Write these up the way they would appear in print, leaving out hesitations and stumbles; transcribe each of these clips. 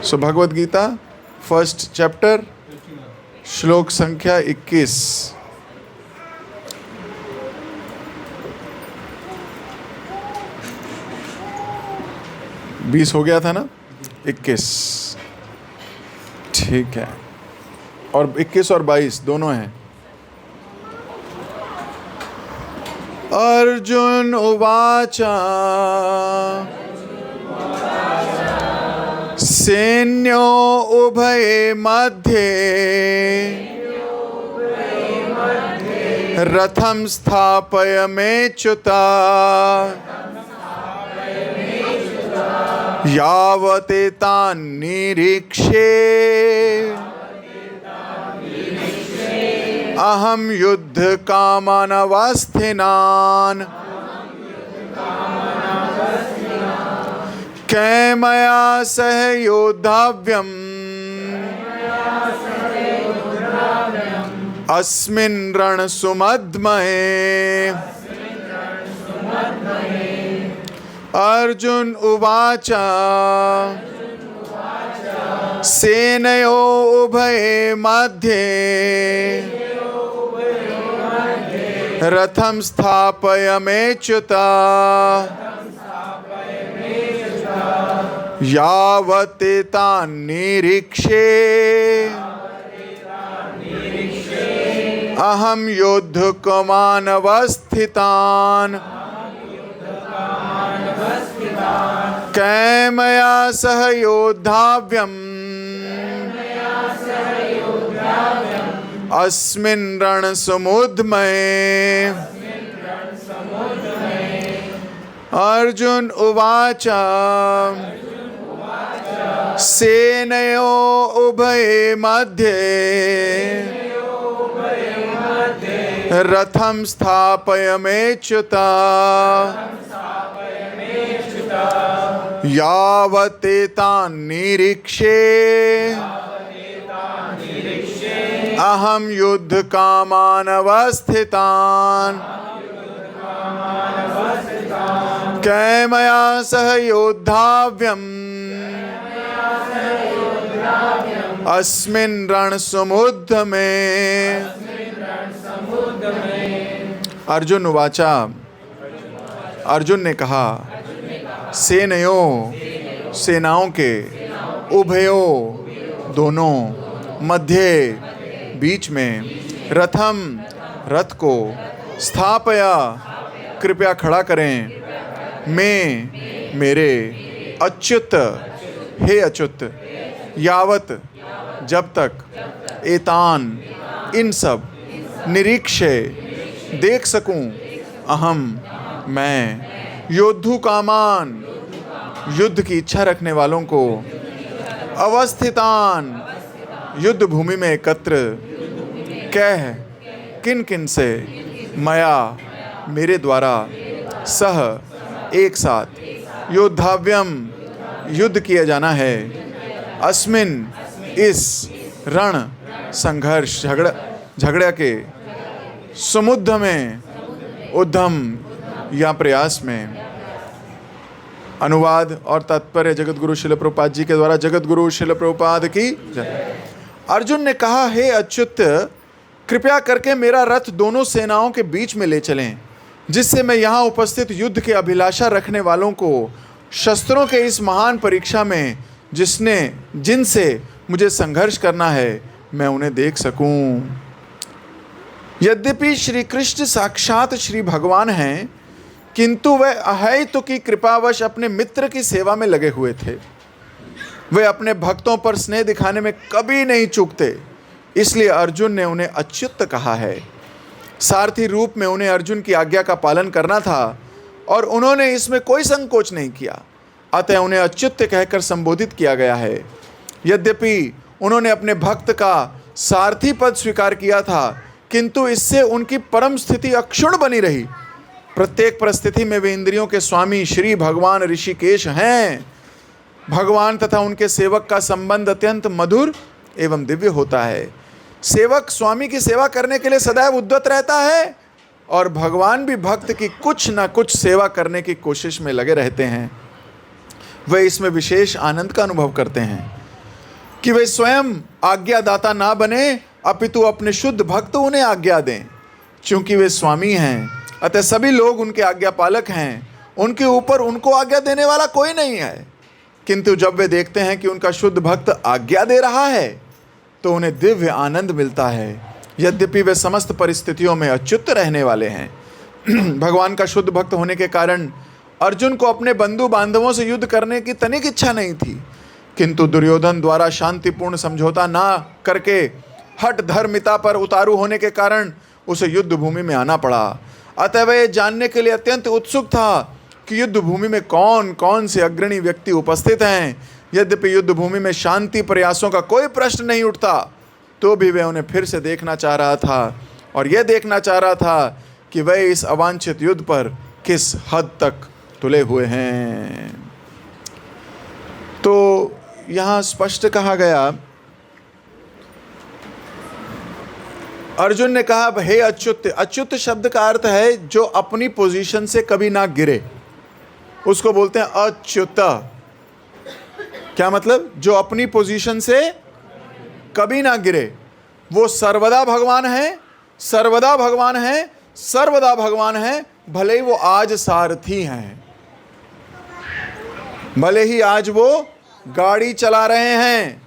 सो Bhagavad Gita first chapter श्लोक संख्या 21। बीस हो गया था ना, 21 ठीक है। और 21 और 22 दोनों हैं। अर्जुन उवाच सैन्यो उभये मध्ये रथं स्थापयमेच्युता यावतेतान्निरीक्षे अहं युद्धकामानवस्थिनान् कैमया सह योद्धव्यम् अस्मिन् रणसुमध्महे। अर्जुन उवाच सेनयो उभये मध्ये रथं स्थापयमेच्युता यावतेतान्निरीक्षे अहं युद्धकामानवस्थितान् कैमया सह योद्धव्यम् अस्मिन् रणसमुद्महे। अर्जुन उवाच सेनयो उभये मध्ये रथं स्थापयमेच्युता यावतेतान्निरीक्षे अहं युद्धकामानवस्थितान् कैमया सह योद्धव्यम् अस्मिन् रणसमुद्यमे। अर्जुन उवाचा अर्जुन ने कहा सेनयो सेनाओं के उभयो दोनों मध्य बीच में रथम रथ को स्थापया कृपया खड़ा करें मैं मेरे अच्युत हे अच्युत यावत जब तक एतान इन सब निरीक्षे देख सकूं अहम मैं योद्धु कामान युद्ध की इच्छा रखने वालों को अवस्थितान युद्ध भूमि में एकत्र कह किन किन से मया मेरे द्वारा सह एक साथ योद्धाव्यम युद्ध किया जाना है अस्मिन इस रण संघर्ष झगड़ा के समुद्र में उद्यम या प्रयास में। अनुवाद और तात्पर्य जगत गुरु शिल प्रभुपाद जी के द्वारा। जगत गुरु शिल प्रभुपाद की जय। अर्जुन ने कहा हे अच्युत कृपया करके मेरा रथ दोनों सेनाओं के बीच में ले चलें जिससे मैं यहाँ उपस्थित युद्ध के अभिलाषा रखने वालों को शस्त्रों के इस महान परीक्षा में जिनसे मुझे संघर्ष करना है मैं उन्हें देख सकूं। यद्यपि श्री कृष्ण साक्षात श्री भगवान हैं किंतु वह अहेतु की कृपावश अपने मित्र की सेवा में लगे हुए थे। वे अपने भक्तों पर स्नेह दिखाने में कभी नहीं चूकते, इसलिए अर्जुन ने उन्हें अच्युत कहा है। सारथी रूप में उन्हें अर्जुन की आज्ञा का पालन करना था और उन्होंने इसमें कोई संकोच नहीं किया, अतः उन्हें अच्युत कहकर संबोधित किया गया है। यद्यपि उन्होंने अपने भक्त का सारथी पद स्वीकार किया था किंतु इससे उनकी परम स्थिति अक्षुण्ण बनी रही। प्रत्येक परिस्थिति में वे इंद्रियों के स्वामी श्री भगवान ऋषिकेश हैं। भगवान तथा उनके सेवक का संबंध अत्यंत मधुर एवं दिव्य होता है। सेवक स्वामी की सेवा करने के लिए सदैव उद्यत रहता है और भगवान भी भक्त की कुछ न कुछ सेवा करने की कोशिश में लगे रहते हैं। वे इसमें विशेष आनंद का अनुभव करते हैं। कि वे स्वयं आज्ञादाता ना बने, अपितु अपने शुद्ध भक्त उन्हें आज्ञा दें। क्योंकि वे स्वामी हैं, अतः सभी लोग उनके आज्ञा पालक हैं, उनके ऊपर उनको आज्ञा देने वाला कोई नहीं है। किंतु जब वे देखते हैं कि उनका शुद्ध भक्त आज्ञा दे रहा है तो उन्हें दिव्य आनंद मिलता है, यद्यपि वे समस्त परिस्थितियों में अच्युत रहने वाले हैं। भगवान का शुद्ध भक्त होने के कारण अर्जुन को अपने बंधु बांधवों से युद्ध करने की तनिक इच्छा नहीं थी, किंतु दुर्योधन द्वारा शांतिपूर्ण समझौता ना करके हठ धर्मिता पर उतारू होने के कारण उसे युद्ध भूमि में आना पड़ा। अतः वह जानने के लिए अत्यंत उत्सुक था कि युद्ध भूमि में कौन कौन से अग्रणी व्यक्ति उपस्थित हैं। यद्यपि युद्ध भूमि में शांति प्रयासों का कोई प्रश्न नहीं उठता, तो भी वह उन्हें फिर से देखना चाह रहा था, और यह देखना चाह रहा था कि वह इस अवांछित युद्ध पर किस हद तक तुले हुए हैं। तो यहाँ स्पष्ट कहा गया, अर्जुन ने कहा हे अच्युत। अच्युत शब्द का अर्थ है जो अपनी पोजीशन से कभी ना गिरे, उसको बोलते हैं अच्युत। क्या मतलब? जो अपनी पोजीशन से कभी ना गिरे। वो सर्वदा भगवान है, सर्वदा भगवान है, सर्वदा भगवान है। भले ही वो आज सारथी हैं, भले ही आज वो गाड़ी चला रहे हैं,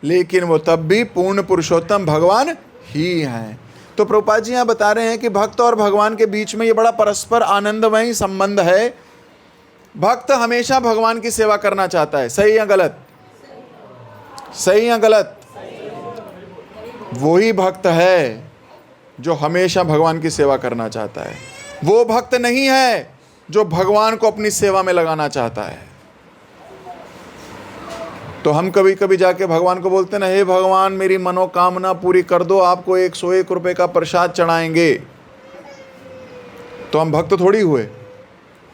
लेकिन वो तब भी पूर्ण पुरुषोत्तम भगवान ही हैं। तो प्रभुपाद जी यहाँ बता रहे हैं कि भक्त और भगवान के बीच में ये बड़ा परस्पर आनंदमय संबंध है। भक्त हमेशा भगवान की सेवा करना चाहता है। सही या गलत? सही या गलत? वही भक्त है जो हमेशा भगवान की सेवा करना चाहता है। वो भक्त नहीं है जो भगवान को अपनी सेवा में लगाना चाहता है। तो हम कभी कभी जाके भगवान को बोलते ना, हे भगवान मेरी मनोकामना पूरी कर दो, आपको 101 रुपए का प्रसाद चढ़ाएंगे। तो हम भक्त थोड़ी हुए,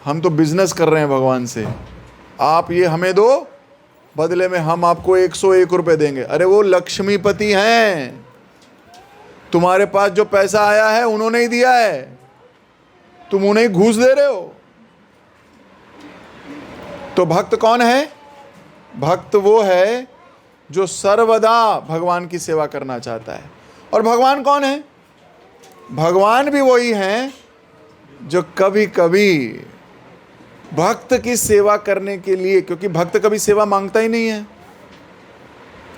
हम तो बिजनेस कर रहे हैं भगवान से। आप ये हमें दो, बदले में हम आपको 101 रुपए देंगे। अरे वो लक्ष्मीपति हैं, तुम्हारे पास जो पैसा आया है उन्होंने ही दिया है, तुम उन्हें ही घूस दे रहे हो। तो भक्त कौन है? भक्त वो है जो सर्वदा भगवान की सेवा करना चाहता है। और भगवान कौन है? भगवान भी वही हैं जो कभी कभी भक्त की सेवा करने के लिए, क्योंकि भक्त कभी सेवा मांगता ही नहीं है,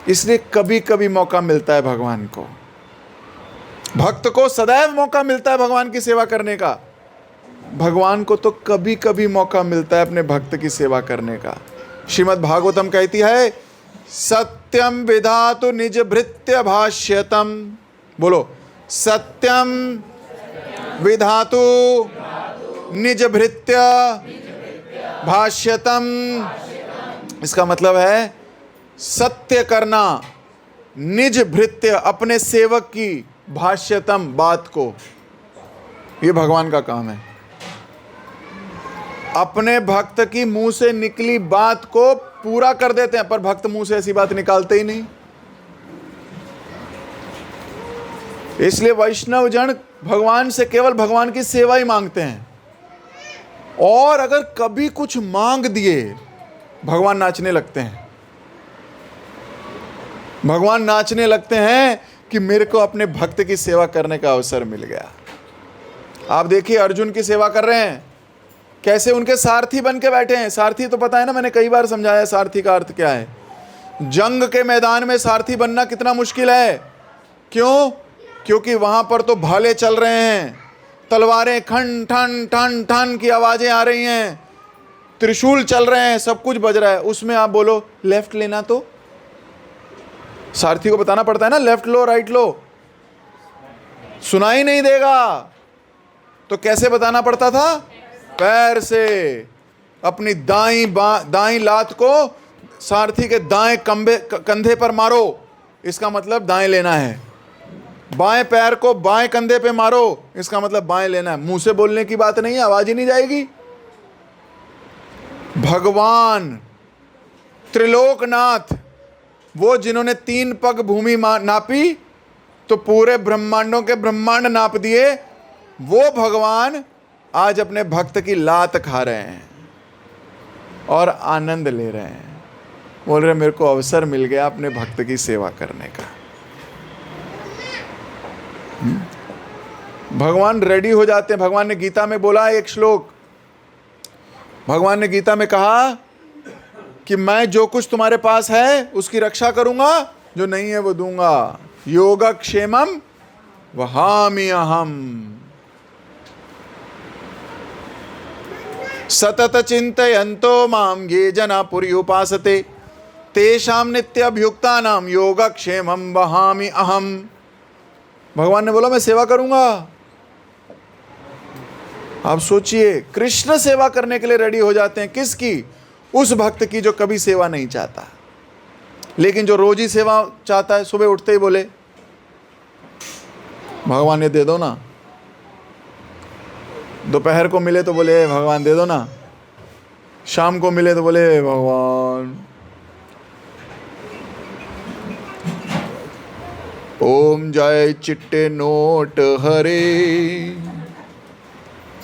इसलिए कभी कभी मौका मिलता है भगवान को। भक्त को सदैव मौका मिलता है भगवान की सेवा करने का, भगवान को तो कभी कभी मौका मिलता है अपने भक्त की सेवा करने का। श्रीमद् भागवतम कहती है, सत्यम विधातु निज भृत्य भाष्यतम। बोलो, सत्यम विधातु निज भृत्य भाष्यतम। इसका मतलब है सत्य करना, निज भृत्य अपने सेवक की, भाष्यतम बात को। ये भगवान का काम है। अपने भक्त की मुंह से निकली बात को पूरा कर देते हैं, पर भक्त मुंह से ऐसी बात निकालते ही नहीं। इसलिए वैष्णव जन भगवान से केवल भगवान की सेवा ही मांगते हैं, और अगर कभी कुछ मांग दिए भगवान नाचने लगते हैं। भगवान नाचने लगते हैं कि मेरे को अपने भक्त की सेवा करने का अवसर मिल गया। आप देखिए अर्जुन की सेवा कर रहे हैं, कैसे उनके सारथी बन के बैठे हैं। सारथी तो पता है ना, मैंने कई बार समझाया सारथी का अर्थ क्या है। जंग के मैदान में सारथी बनना कितना मुश्किल है। क्यों? क्योंकि वहां पर तो भाले चल रहे हैं, तलवारें खन ठन ठन ठन की आवाजें आ रही हैं, त्रिशूल चल रहे हैं, सब कुछ बज रहा है। उसमें आप बोलो लेफ्ट लेना, तो सारथी को बताना पड़ता है ना, लेफ्ट लो राइट लो, सुनाई नहीं देगा। तो कैसे बताना पड़ता था? पैर से अपनी दाईं लात को सारथी के दाएं कंधे पर मारो, इसका मतलब दाएं लेना है। बाएं पैर को बाएं कंधे पे मारो, इसका मतलब बाएं लेना है। मुंह से बोलने की बात नहीं है, आवाज ही नहीं जाएगी। भगवान त्रिलोकनाथ, वो जिन्होंने 3 पग भूमि नापी तो पूरे ब्रह्मांडों के ब्रह्मांड नाप दिए, वो भगवान आज अपने भक्त की लात खा रहे हैं और आनंद ले रहे हैं। बोल रहे मेरे को अवसर मिल गया अपने भक्त की सेवा करने का। भगवान रेडी हो जाते हैं। भगवान ने गीता में बोला एक श्लोक, भगवान ने गीता में कहा कि मैं जो कुछ तुम्हारे पास है उसकी रक्षा करूंगा, जो नहीं है वो दूंगा। योगक्षेमम वहामि अहम। सतत चिंतयन्तो माम ये जना पुरी उपासते तेषां नित्यभियुक्तानां योगक्षेमम वहामि अहम। भगवान ने बोला मैं सेवा करूंगा। आप सोचिए, कृष्ण सेवा करने के लिए रेडी हो जाते हैं। किसकी? उस भक्त की जो कभी सेवा नहीं चाहता, लेकिन जो रोज ही सेवा चाहता है। सुबह उठते ही बोले भगवान ये दे दो ना, दोपहर को मिले तो बोले भगवान दे दो ना, शाम को मिले तो बोले भगवान। ओम जय चिट्टे नोट हरे,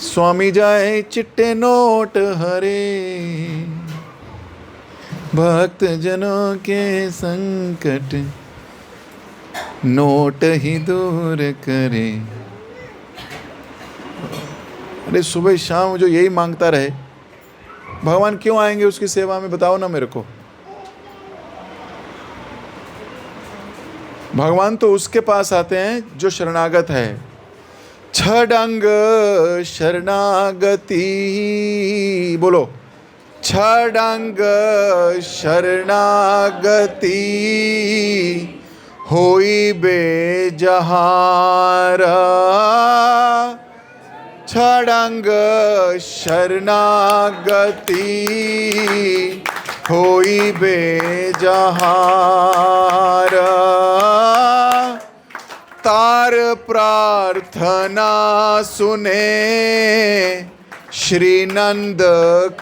स्वामी जय चिट्टे नोट हरे, भक्त जनों के संकट नोट ही दूर करे। अरे सुबह शाम जो यही मांगता रहे, भगवान क्यों आएंगे उसकी सेवा में? बताओ ना मेरे को। भगवान तो उसके पास आते हैं जो शरणागत है। छडंग शरणागति, बोलो छडंग शरणागति, होई बेजहारा। छडंग शरणागति, होई बेजहारा। तार प्रार्थना सुने श्री नंद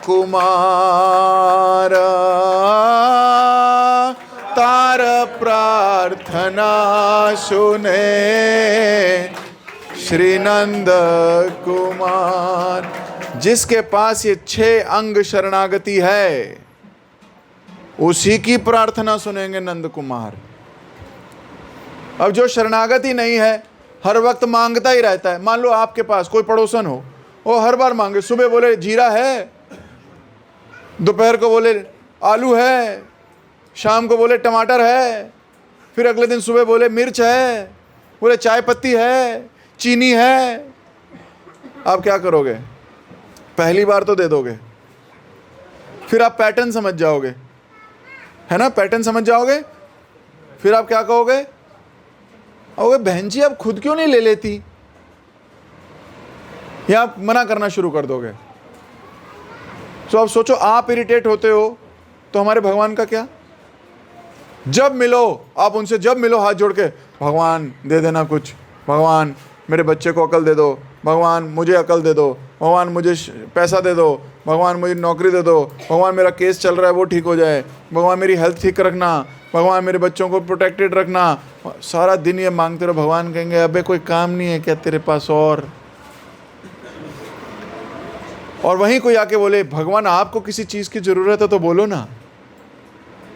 कुमार। तार प्रार्थना सुने श्री नंद कुमार। जिसके पास ये 6 अंग शरणागति है उसी की प्रार्थना सुनेंगे नंद कुमार। अब जो शरणागति नहीं है, हर वक्त मांगता ही रहता है। मान लो आपके पास कोई पड़ोसन हो, वो हर बार मांगे। सुबह बोले जीरा है, दोपहर को बोले आलू है, शाम को बोले टमाटर है, फिर अगले दिन सुबह बोले मिर्च है, बोले चाय पत्ती है, चीनी है। आप क्या करोगे? पहली बार तो दे दोगे, फिर आप पैटर्न समझ जाओगे, है ना? पैटर्न समझ जाओगे, फिर आप क्या कहोगे? अरे बहन जी आप खुद क्यों नहीं ले लेती, या आप मना करना शुरू कर दोगे। तो आप सोचो, आप इरिटेट होते हो तो हमारे भगवान का क्या? जब मिलो आप उनसे, जब मिलो हाथ जोड़ के, भगवान दे देना कुछ, भगवान मेरे बच्चे को अकल दे दो, भगवान मुझे अकल दे दो, भगवान मुझे पैसा दे दो, भगवान मुझे नौकरी दे दो, भगवान मेरा केस चल रहा है वो ठीक हो जाए, भगवान मेरी हेल्थ ठीक रखना, भगवान मेरे बच्चों को प्रोटेक्टेड रखना। सारा दिन ये मांगते रहो। भगवान कहेंगे अबे कोई काम नहीं है क्या तेरे पास? और वहीं कोई आके बोले भगवान आपको किसी चीज़ की ज़रूरत है तो बोलो ना।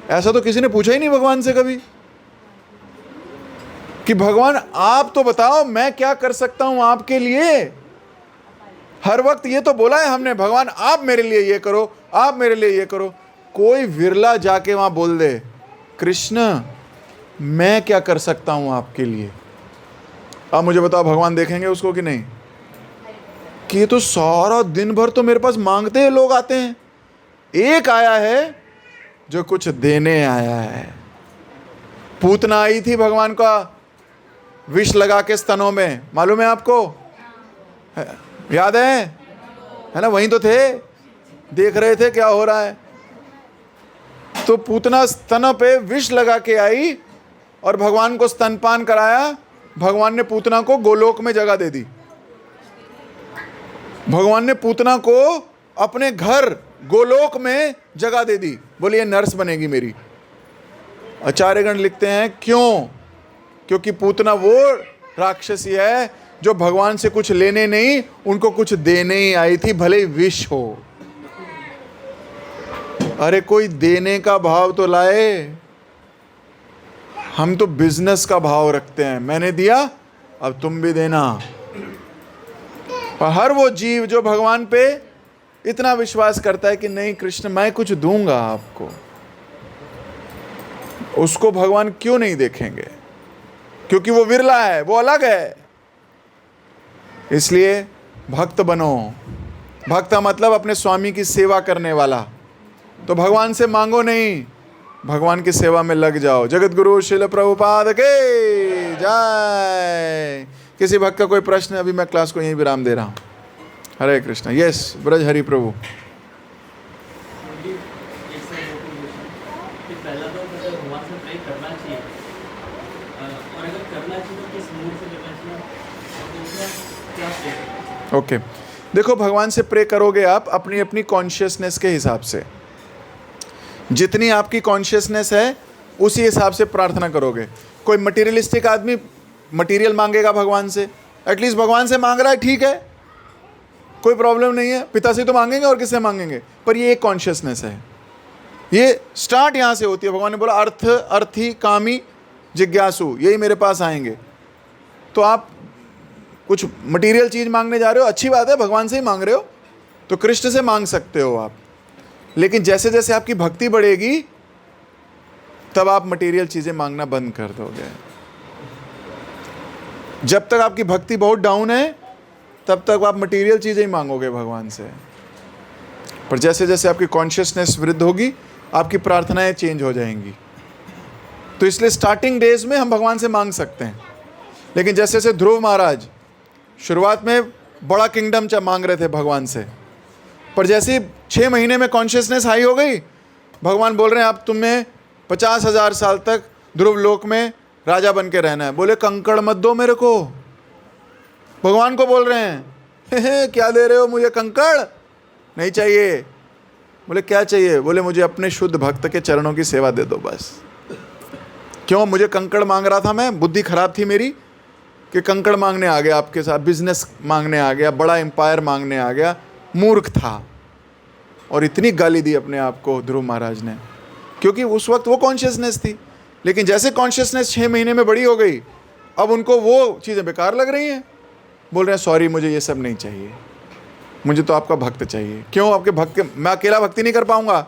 ऐसा तो किसी ने पूछा ही नहीं भगवान से कभी कि भगवान आप तो बताओ मैं क्या कर सकता हूं आपके लिए। हर वक्त ये तो बोला है हमने, भगवान आप मेरे लिए ये करो, आप मेरे लिए ये करो। कोई विरला जाके वहां बोल दे कृष्ण मैं क्या कर सकता हूं आपके लिए। अब मुझे बताओ भगवान देखेंगे उसको कि नहीं? कि ये तो सारा दिन भर तो मेरे पास मांगते हैं लोग आते हैं, एक आया है जो कुछ देने आया है। पूतना आई थी भगवान का विष लगा के स्तनों में, मालूम है आपको? याद है ना? वहीं तो थे, देख रहे थे क्या हो रहा है। तो पूतना स्तनों पे विष लगा के आई और भगवान को स्तनपान कराया। भगवान ने पूतना को गोलोक में जगह दे दी। भगवान ने पूतना को अपने घर गोलोक में जगह दे दी। बोलिए नर्स बनेगी मेरी। आचार्यगण लिखते हैं क्यों? क्योंकि पूतना वो राक्षसी है जो भगवान से कुछ लेने नहीं, उनको कुछ देने ही आई थी, भले ही विष हो। अरे कोई देने का भाव तो लाए। हम तो बिजनेस का भाव रखते हैं, मैंने दिया अब तुम भी देना। और हर वो जीव जो भगवान पे इतना विश्वास करता है कि नहीं कृष्ण मैं कुछ दूंगा आपको, उसको भगवान क्यों नहीं देखेंगे? क्योंकि वो विरला है, वो अलग है। इसलिए भक्त बनो। भक्त मतलब अपने स्वामी की सेवा करने वाला। तो भगवान से मांगो नहीं, भगवान की सेवा में लग जाओ। जगत गुरु श्रील प्रभुपाद के जय। किसी भक्त का कोई प्रश्न? अभी मैं क्लास को यहीं विराम दे रहा हूं। हरे कृष्ण। यस ब्रज हरि प्रभु। ओके देखो, भगवान से प्रे करोगे आप अपनी अपनी कॉन्शियसनेस के हिसाब से। जितनी आपकी कॉन्शियसनेस है उसी हिसाब से प्रार्थना करोगे। कोई मटेरियलिस्टिक आदमी मटेरियल मांगेगा भगवान से, एटलीस्ट भगवान से मांग रहा है, ठीक है, कोई प्रॉब्लम नहीं है, पिता से तो मांगेंगे और किससे मांगेंगे। पर ये एक कॉन्शियसनेस है, ये स्टार्ट यहाँ से होती है। भगवान ने बोला अर्थ, अर्थी, कामी, जिज्ञासु, यही मेरे पास आएंगे। तो आप कुछ मटेरियल चीज़ मांगने जा रहे हो, अच्छी बात है, भगवान से ही मांग रहे हो तो कृष्ण से मांग सकते हो आप। लेकिन जैसे जैसे आपकी भक्ति बढ़ेगी तब आप मटेरियल चीज़ें मांगना बंद कर दोगे। जब तक आपकी भक्ति बहुत डाउन है तब तक आप मटेरियल चीज़ें ही मांगोगे भगवान से। पर जैसे जैसे आपकी कॉन्शियसनेस वृद्ध होगी आपकी प्रार्थनाएं चेंज हो जाएंगी। तो इसलिए स्टार्टिंग डेज में हम भगवान से मांग सकते हैं। लेकिन जैसे जैसे ध्रुव महाराज शुरुआत में बड़ा किंगडम मांग रहे थे भगवान से, पर जैसे 6 महीने में कॉन्शियसनेस हाई हो गई, भगवान बोल रहे हैं अब तुम्हें 50,000 साल तक ध्रुव लोक में राजा बन के रहना है। बोले कंकड़ मत दो मेरे को, भगवान को बोल रहे हैं क्या दे रहे हो मुझे? कंकड़ नहीं चाहिए। बोले क्या चाहिए? बोले मुझे अपने शुद्ध भक्त के चरणों की सेवा दे दो बस। क्यों? मुझे कंकड़ मांग रहा था मैं, बुद्धि खराब थी मेरी कि कंकड़ मांगने आ गया आपके साथ, बिजनेस मांगने आ गया, बड़ा एम्पायर मांगने आ गया। मूर्ख था और इतनी गाली दी अपने आप को ध्रुव महाराज ने, क्योंकि उस वक्त वो कॉन्शियसनेस थी। लेकिन जैसे कॉन्शियसनेस 6 महीने में बड़ी हो गई, अब उनको वो चीज़ें बेकार लग रही हैं। बोल रहे हैं सॉरी मुझे ये सब नहीं चाहिए, मुझे तो आपका भक्त चाहिए। क्यों? आपके भक्त, मैं अकेला भक्ति नहीं कर पाऊंगा,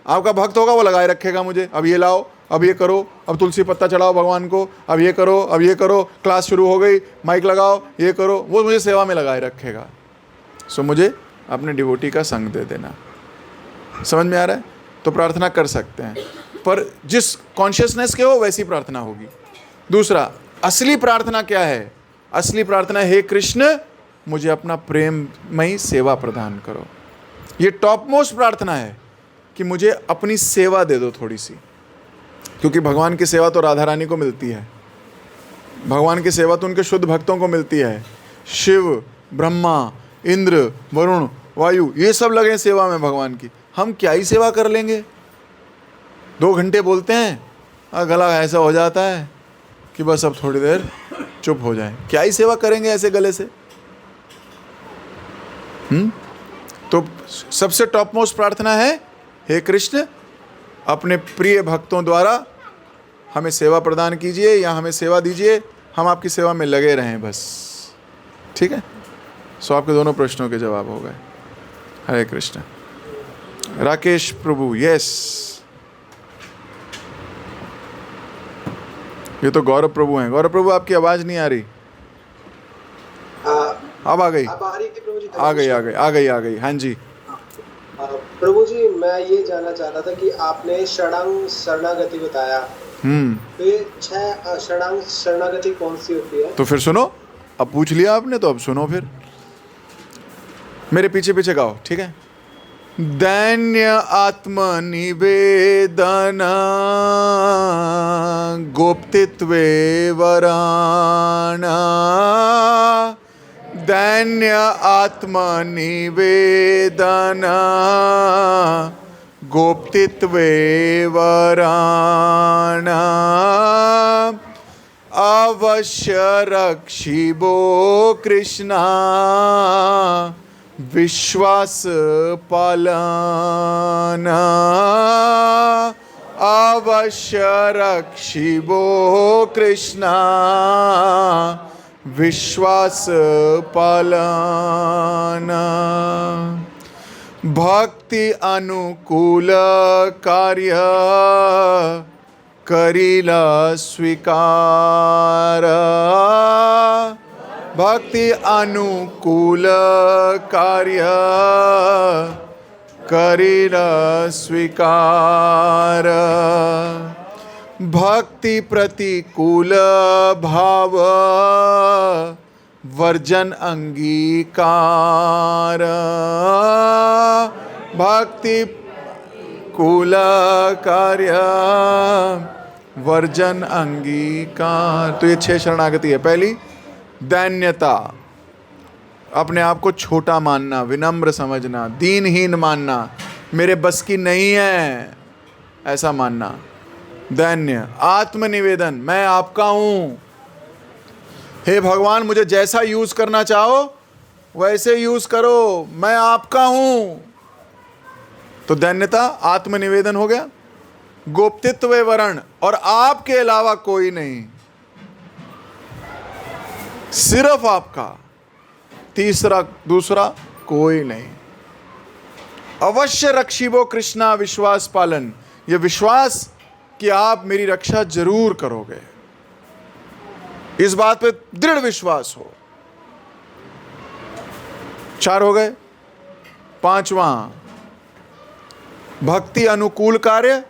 आपका भक्त होगा वो लगाए रखेगा मुझे। अब ये लाओ, अब ये करो, अब तुलसी पत्ता चढ़ाओ भगवान को, अब ये करो, अब ये करो, क्लास शुरू हो गई, माइक लगाओ, ये करो, वो मुझे सेवा में लगाए रखेगा। सो मुझे अपने डिवोटी का संग दे देना। समझ में आ रहा है? तो प्रार्थना कर सकते हैं, पर जिस कॉन्शियसनेस के हो वैसी प्रार्थना होगी। दूसरा, असली प्रार्थना क्या है? असली प्रार्थना, हे कृष्ण मुझे अपना प्रेममयी सेवा प्रदान करो। ये टॉप मोस्ट प्रार्थना है कि मुझे अपनी सेवा दे दो थोड़ी सी, क्योंकि भगवान की सेवा तो राधा रानी को मिलती है, भगवान की सेवा तो उनके शुद्ध भक्तों को मिलती है। शिव, ब्रह्मा, इंद्र, वरुण, वायु, ये सब लगे सेवा में भगवान की। हम क्या ही सेवा कर लेंगे? 2 घंटे बोलते हैं और गला ऐसा हो जाता है कि बस अब थोड़ी देर चुप हो जाए। क्या ही सेवा करेंगे ऐसे गले से? तो सबसे टॉप मोस्ट प्रार्थना है, हे कृष्ण अपने प्रिय भक्तों द्वारा हमें सेवा प्रदान कीजिए या हमें सेवा दीजिए, हम आपकी सेवा में लगे रहें बस। ठीक है? सो आपके दोनों प्रश्नों के जवाब हो गए। हरे कृष्ण। राकेश प्रभु, यस, ये तो गौरव प्रभु हैं। गौरव प्रभु आपकी आवाज नहीं आ रही। अब आ गई, आ गई। हाँ जी प्रभु जी, मैं ये जानना चाहता था कि आपने षडांग शरणागति बताया, तो ये 6 षडांग शरणागति कौन सी होती है? तो फिर सुनो, अब पूछ लिया आपने तो अब सुनो, फिर मेरे पीछे पीछे गाओ, ठीक है? दैन्य आत्मनिवेदन गोप्तित्वे वराण, दैन्य आत्मनिवेदन गोप्तित्वे वराण, अवश्य रक्षिबो कृष्णा विश्वास पालन अवश्य रक्षिबो कृष्ण विश्वास पालन भक्ति अनुकूल कार्य करिला स्वीकार भक्ति अनुकूल कार्य करिला स्वीकार भक्ति प्रतिकूल भाव वर्जन अंगीकार भक्ति कूल कार्य वर्जन अंगीकार। तो ये 6 शरणागति है। पहली दैन्यता, अपने आप को छोटा मानना, विनम्र समझना, दीनहीन मानना, मेरे बस की नहीं है ऐसा मानना। दैन्य। आत्मनिवेदन, मैं आपका हूं, हे भगवान मुझे जैसा यूज करना चाहो वैसे यूज करो, मैं आपका हूं। तो दैन्यता, आत्मनिवेदन हो गया। गोप्तित्व वरण, और आपके अलावा कोई नहीं, सिर्फ आपका। तीसरा, दूसरा कोई नहीं। अवश्य रक्षिबो कृष्णा विश्वास पालन, ये विश्वास कि आप मेरी रक्षा जरूर करोगे, इस बात पे दृढ़ विश्वास हो। 4 हो गए। 5वां, भक्ति अनुकूल कार्य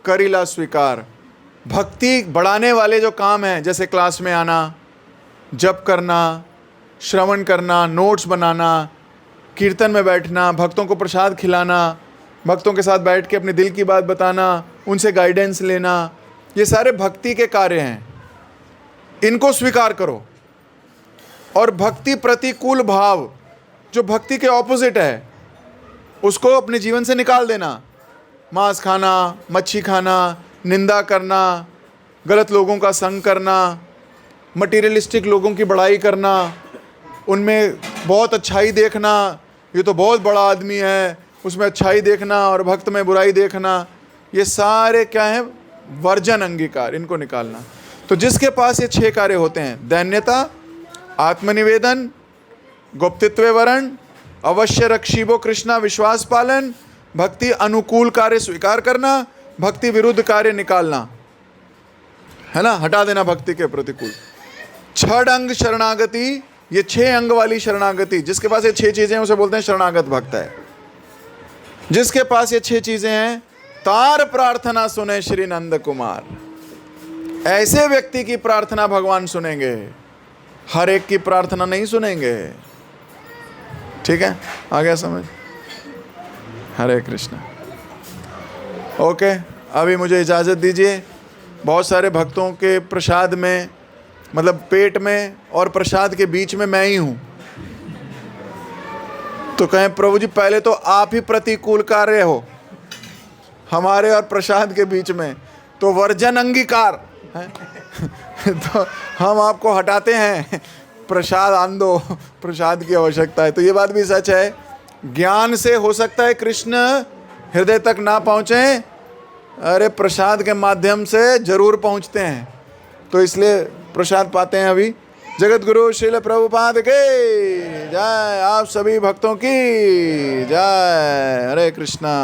करिला स्वीकार, भक्ति बढ़ाने वाले जो काम हैं, जैसे क्लास में आना, जप करना, श्रवण करना, नोट्स बनाना, कीर्तन में बैठना, भक्तों को प्रसाद खिलाना, भक्तों के साथ बैठ के अपने दिल की बात बताना, उनसे गाइडेंस लेना, ये सारे भक्ति के कार्य हैं, इनको स्वीकार करो। और भक्ति प्रतिकूल भाव, जो भक्ति के ऑपोजिट है, उसको अपने जीवन से निकाल देना। मांस खाना, मच्छी खाना, निंदा करना, गलत लोगों का संग करना, मटीरियलिस्टिक लोगों की बड़ाई करना, उनमें बहुत अच्छाई देखना, ये तो बहुत बड़ा आदमी है, उसमें अच्छाई देखना, और भक्त में बुराई देखना, ये सारे क्या हैं? वर्जन अंगीकार, इनको निकालना। तो जिसके पास ये 6 कार्य होते हैं, दैन्यता, आत्मनिवेदन, गुप्तित्व वरण, अवश्य रक्षिबो कृष्णा विश्वास पालन, भक्ति अनुकूल कार्य स्वीकार करना, भक्ति विरुद्ध कार्य निकालना, है ना, हटा देना भक्ति के प्रतिकूल। 6 अंग शरणागति, ये 6 अंग वाली शरणागति, जिसके पास ये 6 चीजें हैं उसे बोलते हैं शरणागत भक्त है। जिसके पास ये 6 चीजें हैं, तार प्रार्थना सुने श्री नंद कुमार, ऐसे व्यक्ति की प्रार्थना भगवान सुनेंगे, हर एक की प्रार्थना नहीं सुनेंगे। ठीक है, आ गया समझ? हरे कृष्णा। ओके, अभी मुझे इजाज़त दीजिए। बहुत सारे भक्तों के प्रसाद में, मतलब पेट में और प्रसाद के बीच में मैं ही हूँ। तो कहें प्रभु जी पहले तो आप ही प्रतिकूल कार्य हो हमारे और प्रसाद के बीच में, तो वर्जन अंगीकार है तो हम आपको हटाते हैं, प्रसाद आन दो, प्रसाद की आवश्यकता है। तो ये बात भी सच है, ज्ञान से हो सकता है कृष्ण हृदय तक ना पहुँचे, अरे प्रसाद के माध्यम से जरूर पहुँचते हैं। तो इसलिए प्रसाद पाते हैं अभी। जगत गुरु श्रील प्रभुपाद के जय, आप सभी भक्तों की जय। हरे कृष्णा।